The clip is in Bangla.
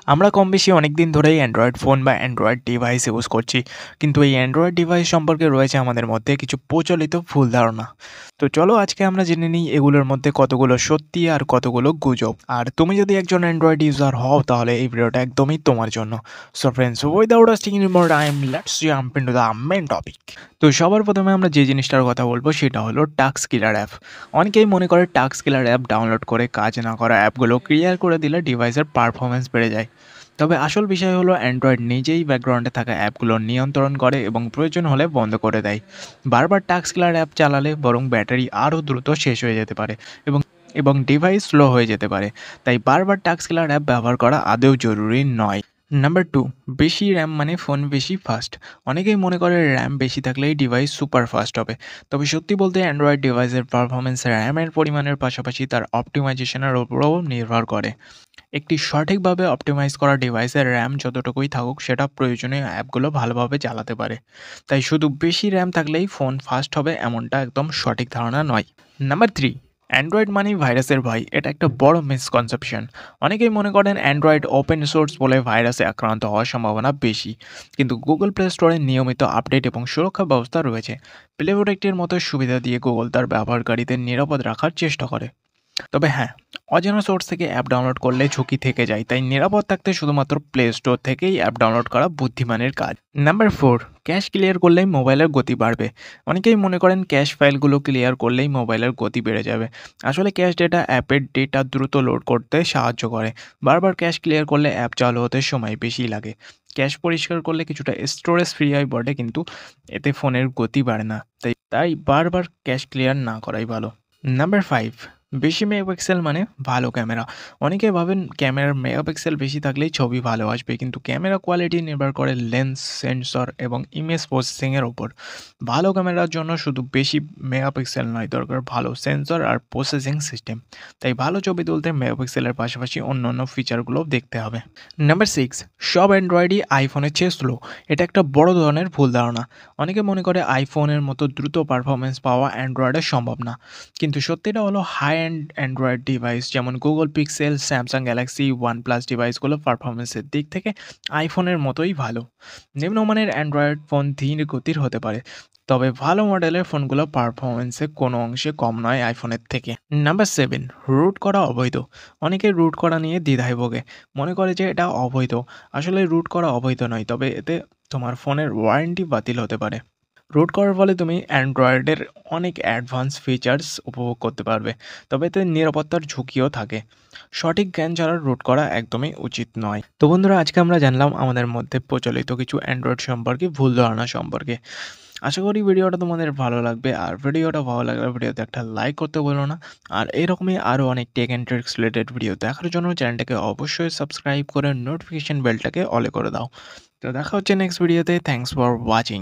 আমরা কম বেশি অনেকদিন ধরেই অ্যান্ড্রয়েড ফোন বা অ্যান্ড্রয়েড ডিভাইস ইউজ করছি। কিন্তু এই অ্যান্ড্রয়েড ডিভাইস সম্পর্কে রয়েছে আমাদের মধ্যে কিছু প্রচলিত ভুল ধারণা। তো চলো আজকে আমরা জেনে নিই এগুলোর মধ্যে কতগুলো সত্যি আর কতগুলো গুজব। আর তুমি যদি একজন অ্যান্ড্রয়েড ইউজার হও তাহলে এই ভিডিওটা একদমই তোমার জন্য। So friends, without wasting any more time, let's jump into the main topic. তো সবার প্রথমে আমরা যে জিনিসটার কথা বলবো সেটা হলো টাস্ক কিলার অ্যাপ। অনেকেই মনে করে টাস্ক কিলার অ্যাপ ডাউনলোড করে কাজ না করা অ্যাপগুলো ক্লিয়ার করে দিলে ডিভাইসের পারফরমেন্স বেড়ে যায়। তবে আসল বিষয় হলো অ্যান্ড্রয়েড নিজেই ব্যাকগ্রাউন্ডে থাকা অ্যাপগুলো নিয়ন্ত্রণ করে এবং প্রয়োজন হলে বন্ধ করে দেয়। বারবার টাস্ক কিলার অ্যাপ চালালে বরং ব্যাটারি আরও দ্রুত শেষ হয়ে যেতে পারে এবং এবং ডিভাইস স্লো হয়ে যেতে পারে। তাই বারবার টাস্ক কিলার অ্যাপ ব্যবহার করা আদৌ জরুরি নয়। নাম্বার 2, বেশি র্যাম মানে ফোন বেশি ফাস্ট। অনেকেই মনে করে র্যাম বেশি থাকলেই ডিভাইস সুপার ফাস্ট হবে। তবে সত্যি বলতে অ্যান্ড্রয়েড ডিভাইসের পারফরমেন্স র্যামের পরিমাণের পাশাপাশি তার অপটিমাইজেশনের উপরও নির্ভর করে। একটি সঠিকভাবে অপটিমাইজ করা ডিভাইসের র্যাম যতটুকুই থাকুক সেটা প্রয়োজনীয় অ্যাপগুলো ভালোভাবে চালাতে পারে। তাই শুধু বেশি র্যাম থাকলেই ফোন ফাস্ট হবে এমনটা একদম সঠিক ধারণা নয়। নাম্বার 3, অ্যান্ড্রয়েড মানেই ভাইরাসের ভয়। এটা একটা বড় মিসকনসেপশন। অনেকেই মনে করেন অ্যান্ড্রয়েড ওপেন সোর্স বলে ভাইরাসে আক্রান্ত হওয়ার সম্ভাবনা বেশি। কিন্তু গুগল প্লে স্টোরে নিয়মিত আপডেট এবং সুরক্ষা ব্যবস্থা রয়েছে। প্লে প্রোটেক্টের মতো সুবিধা দিয়ে গুগল তার ব্যবহারকারীদের নিরাপদ রাখার চেষ্টা করে। তবে হ্যাঁ, অজানা সোর্স থেকে অ্যাপ ডাউনলোড করলে ঝুঁকি থেকে যায়। তাই নিরাপদ থাকতে শুধুমাত্র প্লে স্টোর থেকেই অ্যাপ ডাউনলোড করা বুদ্ধিমানের কাজ। নাম্বার 4, ক্যাশ ক্লিয়ার করলেই মোবাইলের গতি বাড়বে। অনেকেই মনে করেন ক্যাশ ফাইলগুলো ক্লিয়ার করলেই মোবাইলের গতি বেড়ে যাবে। আসলে ক্যাশ ডেটা অ্যাপের ডেটা দ্রুত লোড করতে সাহায্য করে। বারবার ক্যাশ ক্লিয়ার করলে অ্যাপ চালু হতে সময় বেশি লাগে। ক্যাশ পরিষ্কার করলে কিছুটা স্টোরেজ ফ্রি হয় বটে, কিন্তু এতে ফোনের গতি বাড়ে না। তাই বারবার ক্যাশ ক্লিয়ার না করাই ভালো। নাম্বার 5, বেশি মেগাপিক্সেল মানে ভালো ক্যামেরা। অনেকে ভাবেন ক্যামেরার মেগাপিক্সেল বেশি থাকলেই ছবি ভালো আসবে, কিন্তু ক্যামেরা কোয়ালিটি নির্ভর করে লেন্স, সেন্সর এবং ইমেজ প্রসেসিংয়ের ওপর। ভালো ক্যামেরার জন্য শুধু বেশি মেগাপিক্সেল নয়, দরকার ভালো সেন্সর আর প্রসেসিং সিস্টেম। তাই ভালো ছবি তুলতে মেগাপিক্সেলের পাশাপাশি অন্যান্য ফিচারগুলোও দেখতে হবে। নাম্বার 6, সব অ্যান্ড্রয়েডই আইফোনের চেয়ে স্লো। এটা একটা বড় ধরনের ভুল ধারণা। অনেকে মনে করে আইফোনের মতো দ্রুত পারফরমেন্স পাওয়া অ্যান্ড্রয়েডে সম্ভব না। কিন্তু সত্যিটা হলো হাই এন্ড অ্যান্ড্রয়েড ডিভাইস যেমন Google Pixel, Samsung Galaxy, OnePlus ডিভাইসগুলো পারফরমেন্সের দিক থেকে আইফোনের মতোই ভালো। নিম্নমানের অ্যান্ড্রয়েড ফোন ধীর গতির হতে পারে, তবে ভালো মডেলের ফোনগুলো পারফরমেন্সে কোনো অংশে কম নয় আইফোনের থেকে। নাম্বার 7, রুট করা অবৈধ। অনেকে রুট করা নিয়ে দ্বিধায় ভোগে, মনে করে যে এটা অবৈধ। আসলে রুট করা অবৈধ নয়, তবে এতে তোমার ফোনের ওয়ারেন্টি বাতিল হতে পারে। রুট করার ফলে তুমি অ্যান্ড্রয়েডের অনেক অ্যাডভান্স ফিচার্স উপভোগ করতে পারবে, তবে এতে নিরাপত্তার ঝুঁকিও থাকে। সঠিক জ্ঞান ছাড়া রুট করা একদমই উচিত নয়। তো বন্ধুরা, আজকে আমরা জানলাম আমাদের মধ্যে প্রচলিত কিছু অ্যান্ড্রয়েড সম্পর্কে ভুল ধারণা সম্পর্কে। আশা করি ভিডিওটা তোমাদের ভালো লাগবে, আর ভিডিওটা ভালো লাগলে ভিডিওতে একটা লাইক করতে বলো না। আর এরকমই আরও অনেক tech and tricks related video দেখার জন্য চ্যানেলটাকে অবশ্যই সাবস্ক্রাইব করে নোটিফিকেশন বেলটাকে অলে করে দাও। তো দেখা হচ্ছে নেক্সট ভিডিওতে। Thanks for watching.